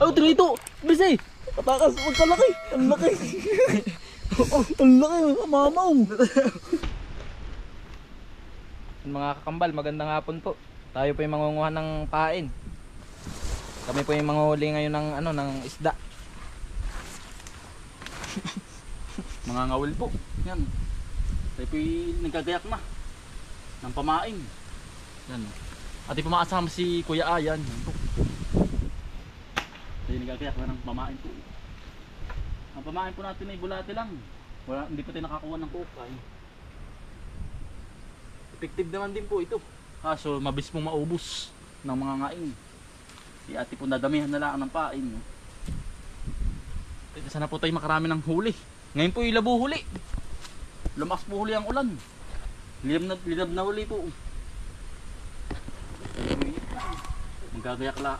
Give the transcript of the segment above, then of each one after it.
Oh, trito! Bisi! Patakas! Huwag ka laki! Ang laki! Ang laki! Mamaw! Mga kakambal, magandang hapon po. Tayo po yung mangunguha ng pain. Kami po yung manguhuli ngayon ng ng isda. Mga ngawil po. Yan. Tayo po yung nagkagayak na ng pamain. Yan. At pumakasama si Kuya Ayan. Yan po. Tayo nagkagayak na ng pamain po. Ang pamain po natin ay bulate lang. Hindi pa tayo nakakuha ng kukay. Effective naman din po ito. Kaso mabilis pong maubos ng mga ngaing. Si ate po nadamihan na lang ng pain. Sana po tayo makarami ng huli. Ngayon po yung labo huli. Lumakas po huli ang ulan. Lilab na huli po. Magagayak lang.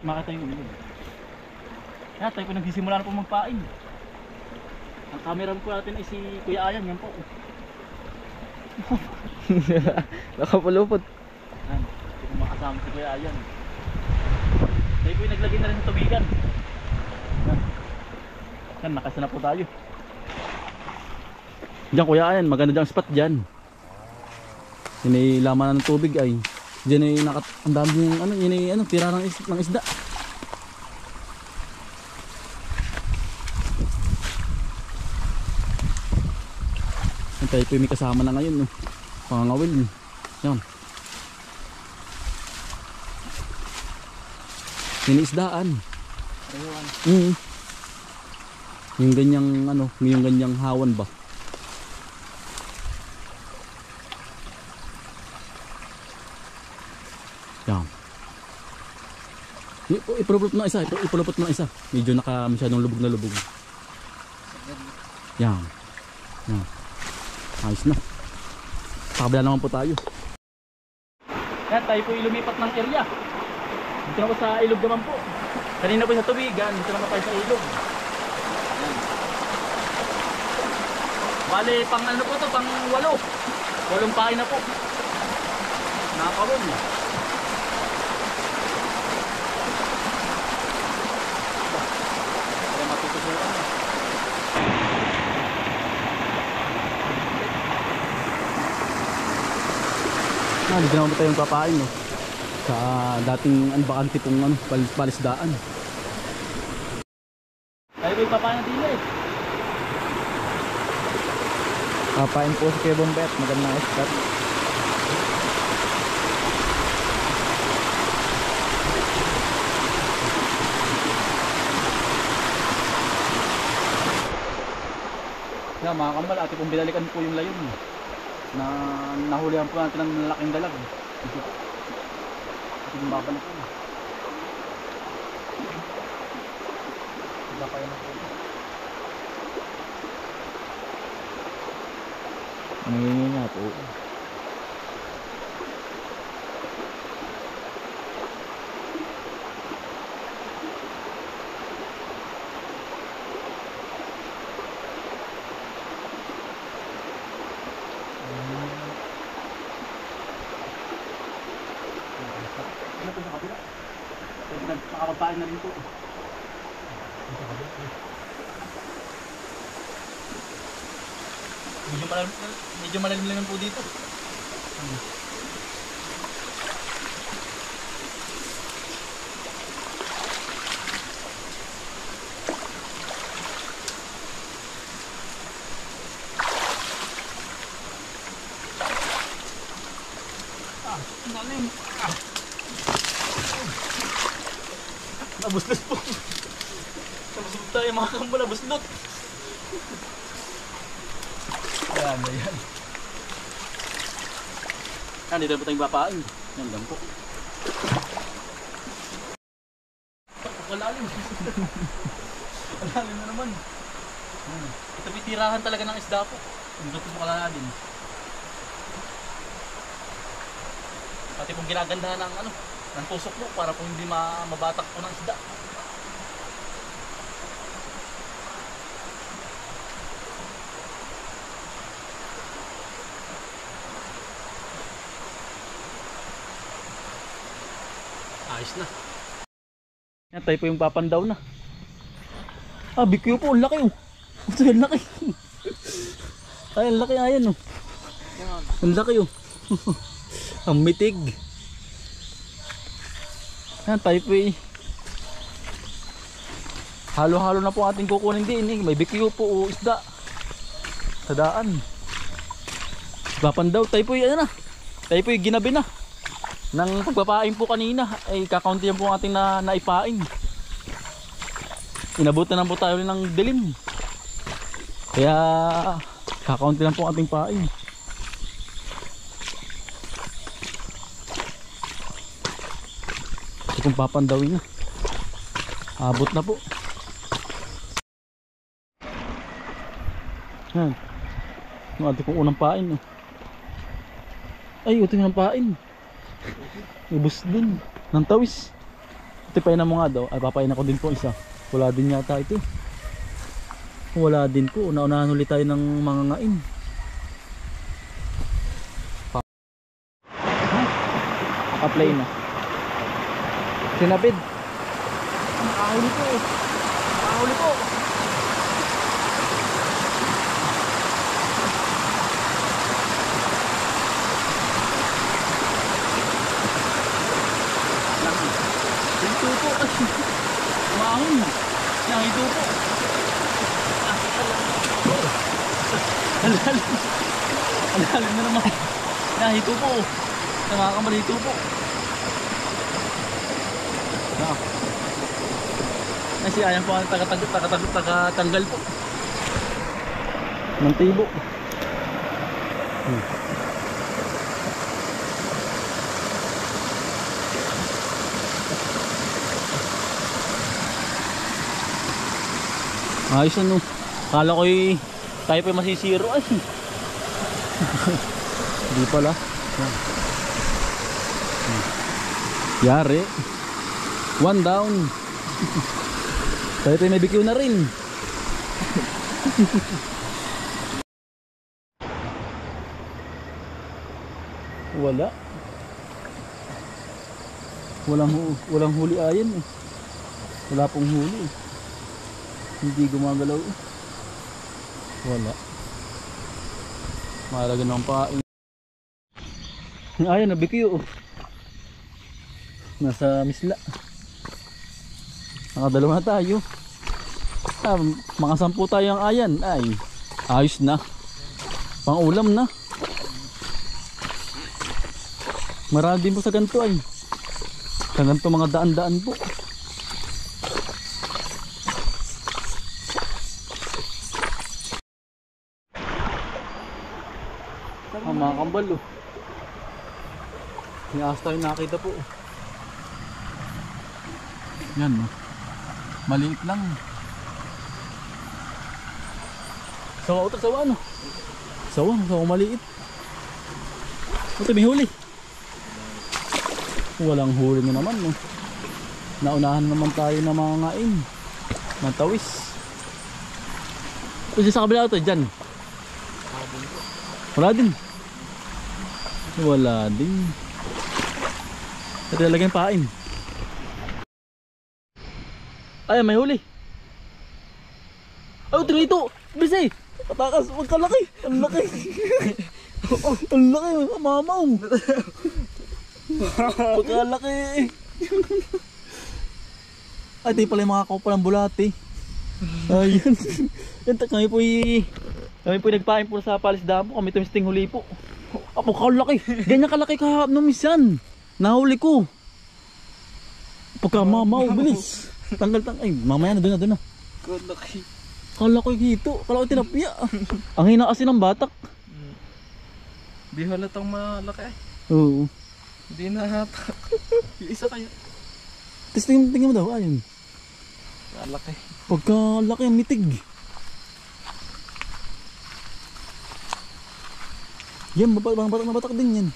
Makita yung ulo. Kaya tayo po nagsisimula na po magpain. Ang camera po natin ay si Kuya Ayan. Yan po. Nakapulupot. Yan. Ito po makasama si Kuya Ayan. Tayo po yung naglagay na rin sa tubigan. Yan. Yan, nakasa na po tayo. Diyan Kuya Ayan, maganda dyan spot dyan. Yun ay laman ng tubig ay. Diyan ay ang dami yung yun ay tira ng isda. Tayo po may kasama na ngayon, no? Pangangawil. Yan. Iniisdaan. Ayun. Yung ganyang yung ganyang hawan ba? Yan. Ipulupot mo na isa, ipulupot mo na isa. Medyo masyadong lubog na lubog. Yan. Yan. Ayos na. Pakabala naman po tayo. Yan, tayo po lumipat ng area. Dito na po sa ilog naman po. Kanina po sa tubigan, dito naman tayo sa ilog. Yan. Bale, pang po to, pang 8 pain na po. Nakakawin. Kaya matutusukan na. Dito naman tayong papain, no? Sa dating bakante pong palisdaan. Tayo ba yung papain na dila eh? Papain po si Kuya Bombet. Magandang spot. Yan mga kambal, ate pong binalikan po yung layon na nahulihan po natin ng malaking dalag. Ito yung babalik po. Iba kayo na po. Nangingi nga po. Ano po sa kabila? Nakapagpain na rin po. Medyo malalim lang po dito. Malalim. Nabuslot po. Nabuslot tayo mga kambal, nabuslot. Yan, yan. Yan, dito po tayong bapain. Yan lang po. Kalalim. Kalalim na naman. Ito pitirahan talaga ng isda po. Dito po kalalim. Pati pong ginagandahan ng tusok po para po hindi mabatak po ng isda. Ayos na. Yan, tayo po yung papandaw na. Ah, bikyo po, ang laki oh. Ito, ang laki. Ay, ang laki ayan oh. Ang laki oh. Ang mitig. Yan, tayo po eh. Halo-halo na po ating kukunin din eh. May bikyo po o isda. Sa daan. Papandaw, tayo po eh, ano na. Tayo po eh, ginabi na. Nang pagpapain po kanina ay kakaunti yan po ang ating naipain. Inabutan na po tayo ng dilim. Kaya kakaunti lang po ang ating pain. Ito kung papandawin na. Abot na po. Yan. Yung ating pong unang pain. Ay, ito yung pain. Ibus din ng tawis. Ito painan mo nga daw. Ay papain ako din po isa. Wala din yata ito. Wala din po. Naunahan ulit tayo ng mga ngain. Naka-play na. Sinapid. Nakahuli po. Nakahuli po. Ito po. Mahon. Yang ito po. Alalim na naman. Yang ito po. Nakakamali ito po. Kasi ayan po ang tagatanggal po ng tibo. Ayos ano. Kala ko'y tayo pa masisiro ay. Hindi pala. Yari. One down. Tayo may BQ na rin. Wala. Walang huli ayan eh. Wala pong huli eh. Hindi gumagalaw eh. Wala. Mahalaga ng pain. Ayan na BQ oh. Nasa misla. Nakadalawa na tayo. Mga 10 tayong ayan. Ay, ayos na. Pang ulam na. Marami din po sa ganito ay. Sa ganito mga daan-daan po. Mga kambal oh. May ahas tayo nakita po. Yan no. Maliit lang. Sawa ito, sawa ano? Sawa maliit. Ito may huli. Walang huli na naman no. Naunahan naman tayo ng mga ngain. Ng tawis. Ito sa kabila ito, dyan. Wala din. Wala din. Ito talaga yung pain. Ay, may huli. Ay, ito. Bisay. Patakas, magkalaki. Ang laki. Ang laki, mamaw. Pagkalaki. Ay, di pala yung mga kaupalang bulati. Ayun. Kami po nagpain po sa Palisdaan po. Kami tumisting huli po. Apo, kalaki. Ganyan kalaki kahapon nung minsan. Nahuli ko. Pagka mamaw, bilis. Tanggal. Ay, mamaya na doon na. Kalaki. Kala ko hito. Kala ko tilapia. Ang hina kasi ng batak. Di halatang malaki. Oo. Hindi na hatak. Yung isa kaya. Tapos tingin mo daw. Ayun. Malaki. Pagka laki ang mitig. Yan, batak din yan.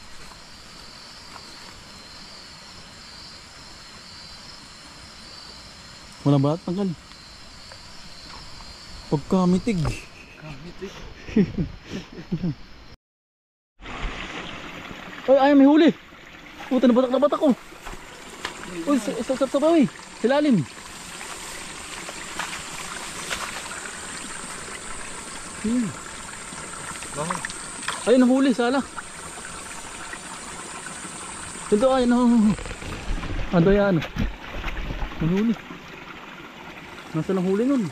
Walang balat, tanggal. Pagkamitig. Kamitig. Ay, may huli. Puta, na batak ko. Uy, sa bawi. Silalim. Ayun, nahuli, sala. Ito, ayun, ano yan? Nahuli. Nasa lang huli nun?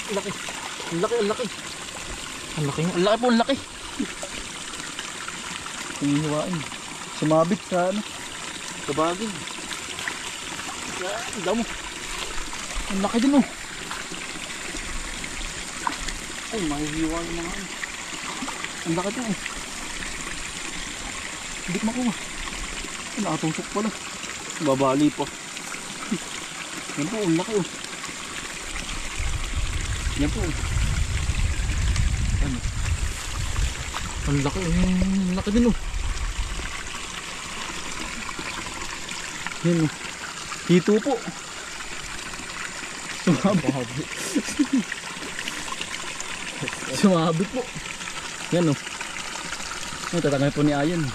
Laki. Ang laki, ang laki. Ang laki nga. Ang laki po, ang laki. Hinihiwain. Sumabit sa ano. Sa bagay. Ang damo. Ang laki din oh. Ay, mahihiwa yung mga ano. Ang laki din oh. Hindi ko makuha. Nakatusok pala. Babali pa. Yan po, ang laki oh. Yan po. Ano? Ang laki, ang laki din oh. Yan oh. Hito po. Sumabit. Sumabit po. Yan oh. Ay, tatangay po ni Ayan.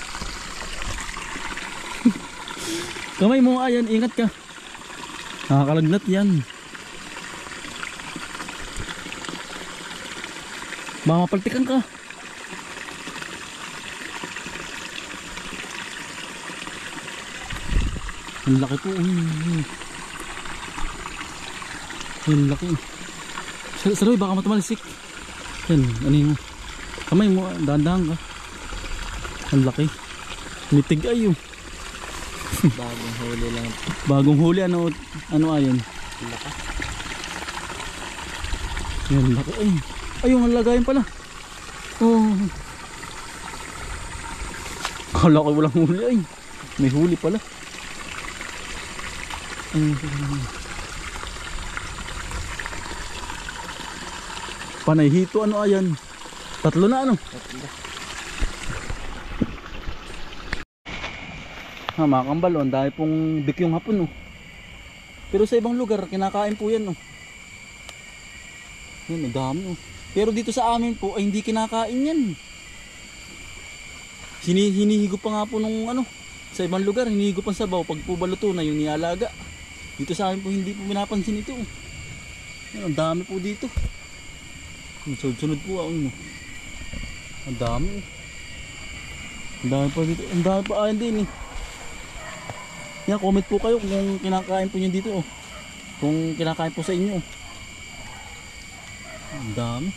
Kamay mo Ayan, ingat ka. Nakakalagnat yan. Baka mapaltikan ka. Ang laki po. Ang laki. Saroy, baka matamalisik. Yan, ano yun. Kamay mo, dahan-dahan ka. Ang laki. Mitig ay yun. Bagong huli lang. Bagong huli, ano Ayan? Laki. Yan, laki ay. Ayun, ang lagayan pala. Oh. Kala ko walang huli ay. May huli pala. Panay hito, ano Ayan? Tatlo na ano? Tatlo. Mga kambal, ang dahil pong bikyong hapon oh. Pero sa ibang lugar, kinakain po yan oh. Yan, ang dami oh. Pero dito sa amin po ay hindi kinakain yan. Hinihigop pa nga po nung ano, sa ibang lugar, hinihigop ang sabaw pag po baluto na yung nialaga. Dito sa amin po hindi po pinapansin ito. Yan, ang dami po dito. Sunod po ako no. Ang dami. Ang dami pa dito. Ang dami pa ayan din eh. Yan, comment po kayo kung kinakain po nyo dito oh. Kung kinakain po sa inyo oh. Ang dami.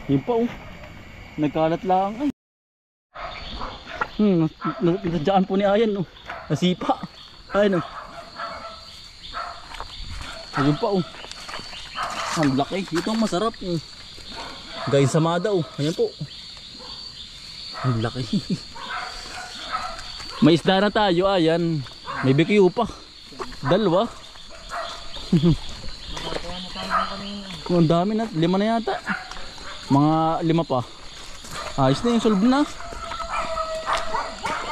Yun pa oh. Nagkalat lang ay. Nasadyan po ni Ayan oh. Nasipa. Ayun oh. Ayun pa oh. Ang laki. Ito ang masarap oh. Gayong samada oh. Ayan po. Ang laki. May isda na tayo Ayan. May BQ pa. Dalawa. Ang dami na, 5 na yata. Mga 5 pa. Ayos na yung solve na.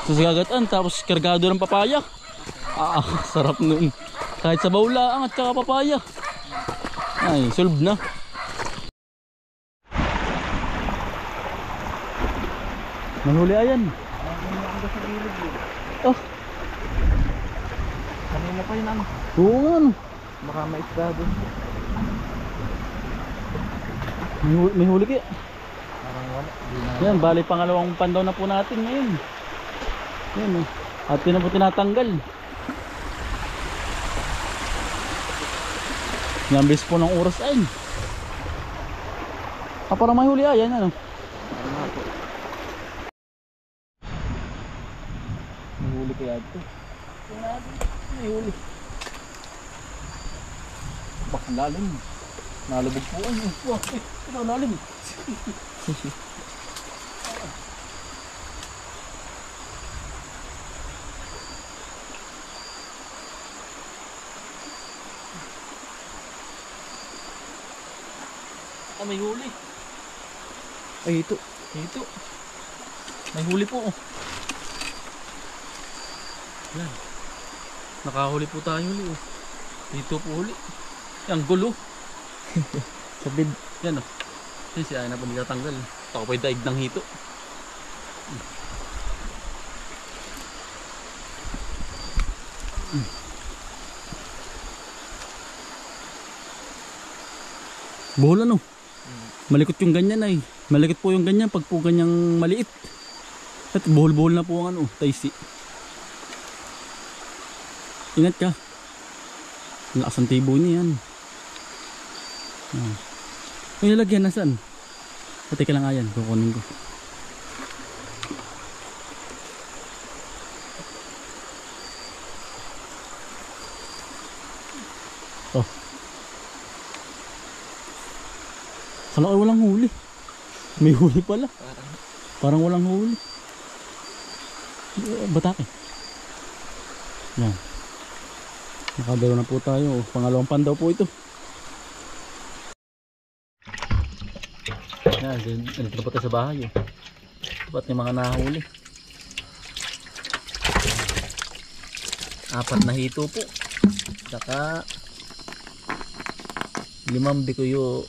Sa gagatan, tapos kargado ng papaya. Sarap nun. Kahit sa baulaang at saka papaya. Ay, solve na. Manghuli Ayan. Oh. Kanina pa yun ano. Oo nga ano. Baka may isda doon. May huli kaya. Parang wala. Yan, bali pangalawang pandaw na po natin ngayon. Yan oh. At yun na po tinatanggal. Yan bis po ng oras ay. Parang may huli Ayan ano. Parang nga po. May huli kaya ito. May huli. Bak, lalim. Nalubog po ay. Ito lalim. May huli. Ay, ito. Ito. May huli po oh. Yan. Nakahuli po tayo huli oh. Dito po huli. Ang gulo. Sabid. Yan oh. Yun siya na po nilatanggal. Ako pa yung daig ng hito. Buhol ano? Malikot yung ganyan ay. Malikot po yung ganyan pag po ganyang maliit. At buhol-buhol na po ang ano, taisi. Ingat ka. Lakas ang tibo niya yan. Yung nilagyan nasaan? Pati ka lang ayan, kukunin ko. Oh. Kala ko walang huli. May huli pala. Parang walang huli. Batake. Yan. Nakadalo na po tayo. Pangalawang pandaw po ito. Yan, dito na po tayo sa bahay. Ba't yung mga nahuli? Apat na hito po. Saka 5 bikuyo.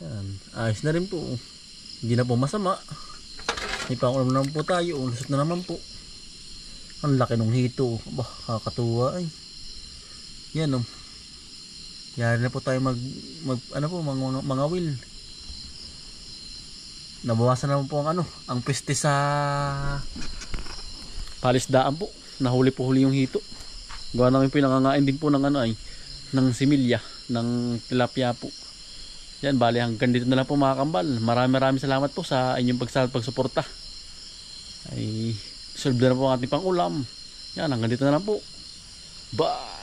Yan. Ayos na rin po. Hindi na po masama. May pangulam naman po tayo. Lusot na naman po. Ang laki ng hito. Aba, kakatuwa ay. Yan o. Yari na po tayo mga will. Nabawasan naman po ang peste sa palisdaan po. Nahuli po huli yung hito. Gawa namin pinangangain din po ng ng similya, ng tilapia po. Yan, bali hanggang dito na lang po mga kambal. Maraming salamat po sa inyong pagsuporta. Ay, solve na po ang ating pangulam. Yan, hanggang dito na lang po. Bye!